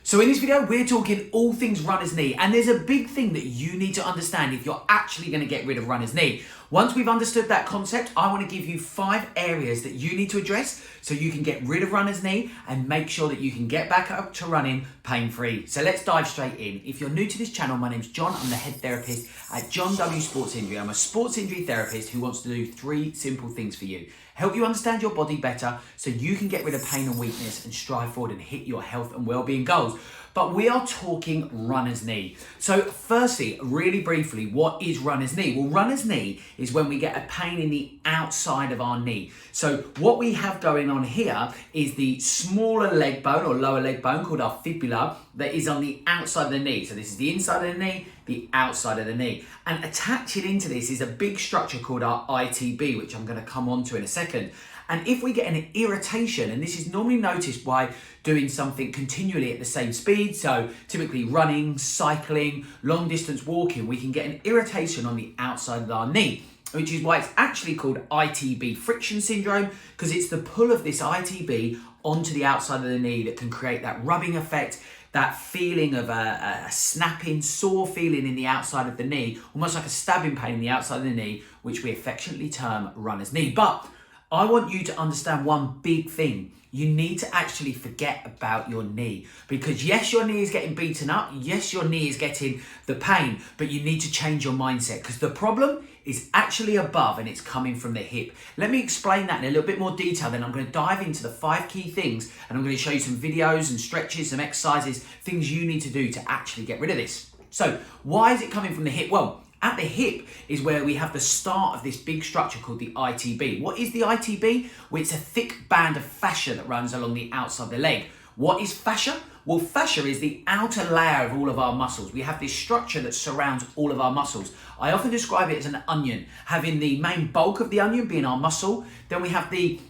So in this video, we're talking all things runner's knee, and there's a big thing that you need to understand if you're actually going to get rid of runner's knee. Once we've understood that concept, I want to give you 5 areas that you need to address so you can get rid of runner's knee and make sure that you can get back up to running pain-free. So let's dive straight in. If you're new to this channel, my name's Jon. I'm the head therapist at Jon W Sports Injury. I'm a sports injury therapist who wants to do 3 simple things for you. Help you understand your body better so you can get rid of pain and weakness and strive forward and hit your health and well-being goals. But we are talking runner's knee. So firstly, really briefly, what is runner's knee? Well, runner's knee is when we get a pain in the outside of our knee. So what we have going on here is the smaller leg bone or lower leg bone called our fibula that is on the outside of the knee. So this is the inside of the knee, the outside of the knee. And attaching into this is a big structure called our ITB, which I'm going to come on to in a second. And if we get an irritation, and this is normally noticed by doing something continually at the same speed, so typically running, cycling, long distance walking, we can get an irritation on the outside of our knee, which is why it's actually called ITB Friction Syndrome, because it's the pull of this ITB onto the outside of the knee that can create that rubbing effect, that feeling of a snapping, sore feeling in the outside of the knee, almost like a stabbing pain in the outside of the knee, which we affectionately term runner's knee. But I want you to understand one big thing. You need to actually forget about your knee, because yes, your knee is getting beaten up. Yes, your knee is getting the pain, but you need to change your mindset because the problem is actually above and it's coming from the hip. Let me explain that in a little bit more detail. Then I'm going to dive into the 5 key things and I'm going to show you some videos and stretches, some exercises, things you need to do to actually get rid of this. So why is it coming from the hip? Well, at the hip is where we have the start of this big structure called the ITB. What is the ITB? Well, it's a thick band of fascia that runs along the outside of the leg. What is fascia? Well, fascia is the outer layer of all of our muscles. We have this structure that surrounds all of our muscles. I often describe it as an onion, having the main bulk of the onion being our muscle. Then we have the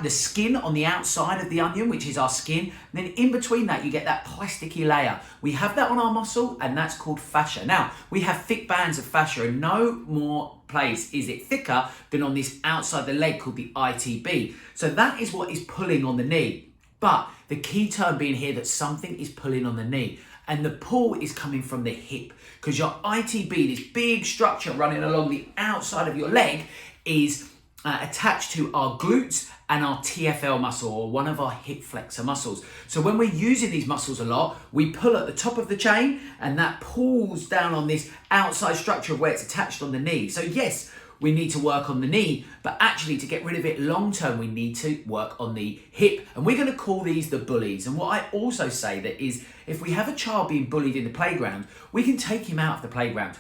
skin on the outside of the onion, which is our skin. And then in between that, you get that plasticky layer. We have that on our muscle, and that's called fascia. Now, we have thick bands of fascia, and no more place is it thicker than on this outside of the leg called the ITB. So that is what is pulling on the knee. But the key term being here that something is pulling on the knee, and the pull is coming from the hip, because your ITB, this big structure running along the outside of your leg, is attached to our glutes and our TFL muscle, or one of our hip flexor muscles. So when we're using these muscles a lot, we pull at the top of the chain and that pulls down on this outside structure of where it's attached on the knee. So yes, we need to work on the knee, but actually to get rid of it long term, we need to work on the hip. And we're going to call these the bullies. And what I also say that is, if we have a child being bullied in the playground, we can take him out of the playground.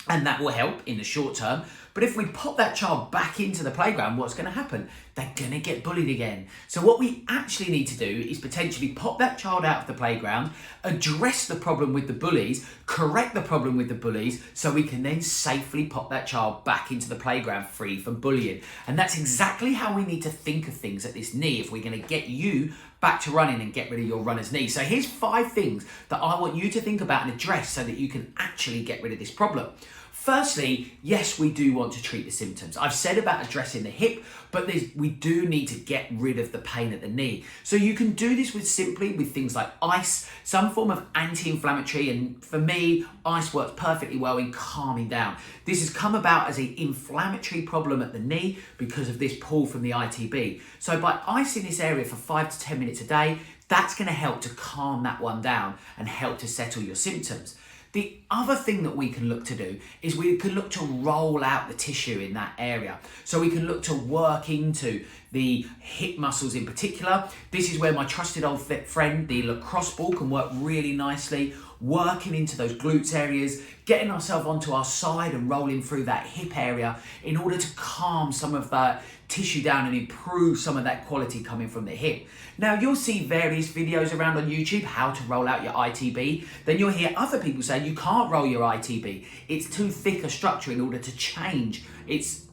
And that will help in the short term. But if we pop that child back into the playground, what's going to happen? They're going to get bullied again. So what we actually need to do is potentially pop that child out of the playground, address the problem with the bullies, correct the problem with the bullies, so we can then safely pop that child back into the playground free from bullying. And that's exactly how we need to think of things at this knee if we're going to get you back to running and get rid of your runner's knee. So here's 5 things that I want you to think about and address so that you can actually get rid of this problem. Firstly, yes, we do want to treat the symptoms. I've said about addressing the hip, but we do need to get rid of the pain at the knee. So you can do this with things like ice, some form of anti-inflammatory, and for me, ice works perfectly well in calming down. This has come about as an inflammatory problem at the knee because of this pull from the ITB. So by icing this area for 5 to 10 minutes a day, that's going to help to calm that one down and help to settle your symptoms. The other thing that we can look to do is we can look to roll out the tissue in that area. So we can look to work into the hip muscles in particular. This is where my trusted old friend, the lacrosse ball, can work really nicely, working into those glutes areas, getting ourselves onto our side and rolling through that hip area in order to calm some of that tissue down and improve some of that quality coming from the hip. Now, you'll see various videos around on YouTube, how to roll out your ITB. Then you'll hear other people saying you can't roll your ITB. It's too thick a structure in order to change its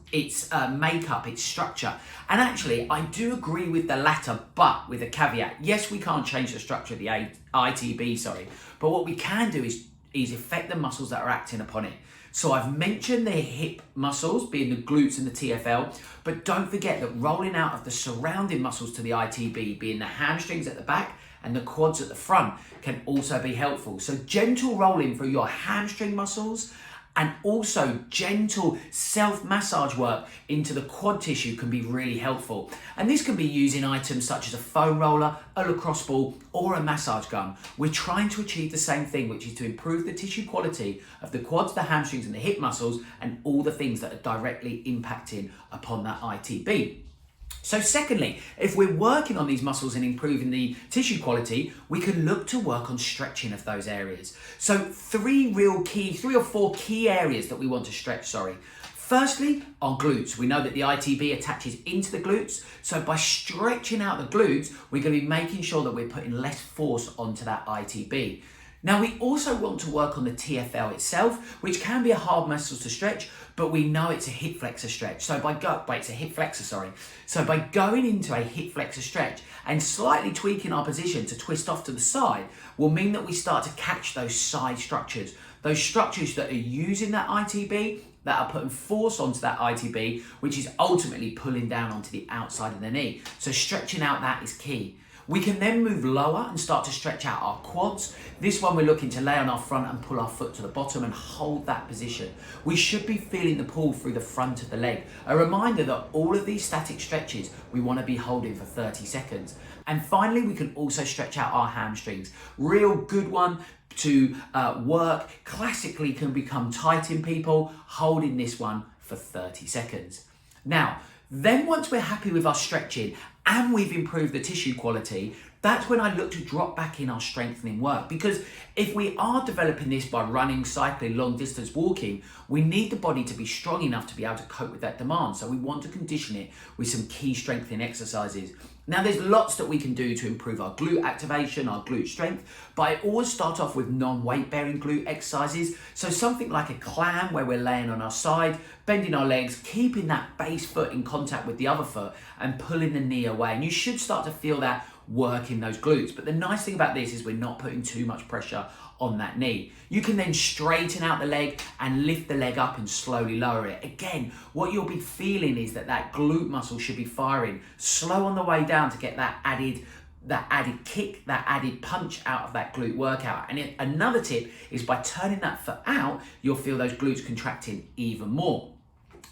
makeup, its structure. And actually, I do agree with the latter, but with a caveat. Yes, we can't change the structure of the ITB, but what we can do is affect the muscles that are acting upon it. So I've mentioned the hip muscles, being the glutes and the TFL, but don't forget that rolling out of the surrounding muscles to the ITB, being the hamstrings at the back and the quads at the front can also be helpful. So gentle rolling through your hamstring muscles and also gentle self-massage work into the quad tissue can be really helpful. And this can be using items such as a foam roller, a lacrosse ball, or a massage gun. We're trying to achieve the same thing, which is to improve the tissue quality of the quads, the hamstrings, and the hip muscles, and all the things that are directly impacting upon that ITB. So secondly, if we're working on these muscles and improving the tissue quality, we can look to work on stretching of those areas. So three or four key areas that we want to stretch, Firstly, our glutes. We know that the ITB attaches into the glutes. So by stretching out the glutes, we're going to be making sure that we're putting less force onto that ITB. Now, we also want to work on the TFL itself, which can be a hard muscle to stretch, but we know it's a hip flexor stretch. So it's a hip flexor, So by going into a hip flexor stretch and slightly tweaking our position to twist off to the side will mean that we start to catch those side structures, those structures that are using that ITB, that are putting force onto that ITB, which is ultimately pulling down onto the outside of the knee. So stretching out that is key. We can then move lower and start to stretch out our quads. This one we're looking to lay on our front and pull our foot to the bottom and hold that position. We should be feeling the pull through the front of the leg. A reminder that all of these static stretches we want to be holding for 30 seconds. And finally, we can also stretch out our hamstrings. Real good one to work. Classically can become tight in people, holding this one for 30 seconds. Now, then once we're happy with our stretching and we've improved the tissue quality, that's when I look to drop back in our strengthening work. Because if we are developing this by running, cycling, long distance walking, we need the body to be strong enough to be able to cope with that demand. So we want to condition it with some key strengthening exercises. Now, there's lots that we can do to improve our glute activation, our glute strength, but I always start off with non-weight bearing glute exercises. So something like a clam where we're laying on our side, bending our legs, keeping that base foot in contact with the other foot and pulling the knee away. And you should start to feel that work in those glutes. But the nice thing about this is we're not putting too much pressure on that knee. You can then straighten out the leg and lift the leg up and slowly lower it. Again, what you'll be feeling is that glute muscle should be firing slow on the way down to get that added kick, that added punch out of that glute workout. And another tip is by turning that foot out, you'll feel those glutes contracting even more.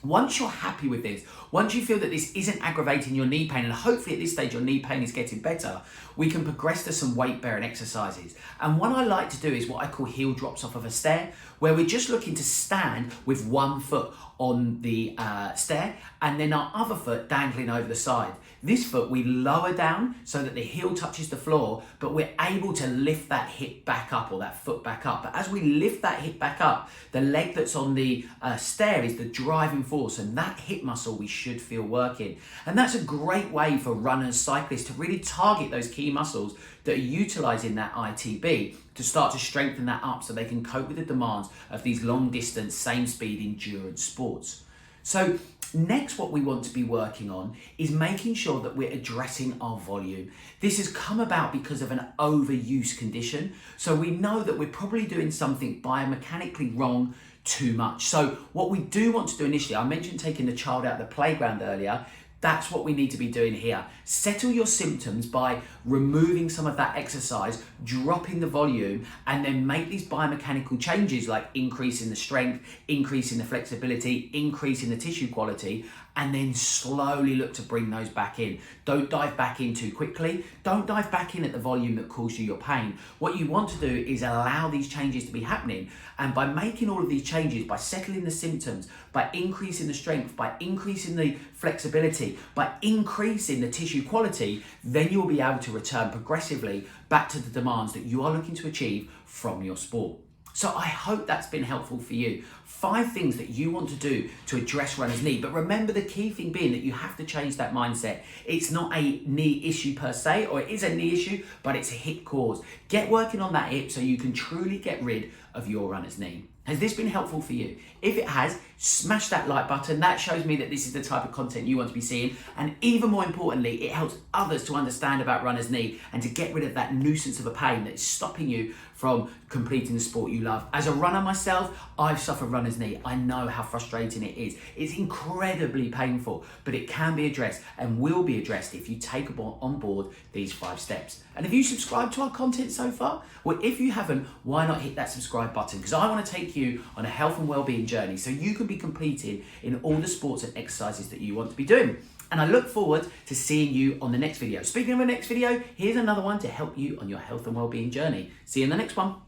Once you're happy with this, once you feel that this isn't aggravating your knee pain, and hopefully at this stage your knee pain is getting better, we can progress to some weight bearing exercises. And what I like to do is what I call heel drops off of a stair, where we're just looking to stand with one foot on the stair and then our other foot dangling over the side. This foot we lower down so that the heel touches the floor, but we're able to lift that hip back up or that foot back up. But as we lift that hip back up, the leg that's on the stair is the driving force, and that hip muscle we should feel working. And that's a great way for runners, cyclists to really target those key muscles that are utilizing that ITB to start to strengthen that up so they can cope with the demands of these long distance, same speed endurance sports. So next, what we want to be working on is making sure that we're addressing our volume. This has come about because of an overuse condition. So we know that we're probably doing something biomechanically wrong too much. So what we do want to do initially, I mentioned taking the child out of the playground earlier. That's what we need to be doing here. Settle your symptoms by removing some of that exercise, dropping the volume, and then make these biomechanical changes like increasing the strength, increasing the flexibility, increasing the tissue quality, and then slowly look to bring those back in. Don't dive back in too quickly. Don't dive back in at the volume that caused you your pain. What you want to do is allow these changes to be happening. And by making all of these changes, by settling the symptoms, by increasing the strength, by increasing the flexibility, by increasing the tissue quality, then you'll be able to return progressively back to the demands that you are looking to achieve from your sport. So I hope that's been helpful for you. 5 things that you want to do to address runner's knee. But remember, the key thing being that you have to change that mindset. It's not a knee issue per se, or it is a knee issue, but it's a hip cause. Get working on that hip so you can truly get rid of your runner's knee. Has this been helpful for you? If it has, smash that like button. That shows me that this is the type of content you want to be seeing. And even more importantly, it helps others to understand about runner's knee and to get rid of that nuisance of a pain that is stopping you from completing the sport you love. As a runner myself, I've suffered runner's knee. I know how frustrating it is. It's incredibly painful, but it can be addressed and will be addressed if you take on board these 5 steps. And if you subscribe to our content so far, well, if you haven't, why not hit that subscribe button? Because I want to take you on a health and well-being journey so you can be completed in all the sports and exercises that you want to be doing. And I look forward to seeing you on the next video. Speaking of the next video, here's another one to help you on your health and well-being journey. See you in the next one.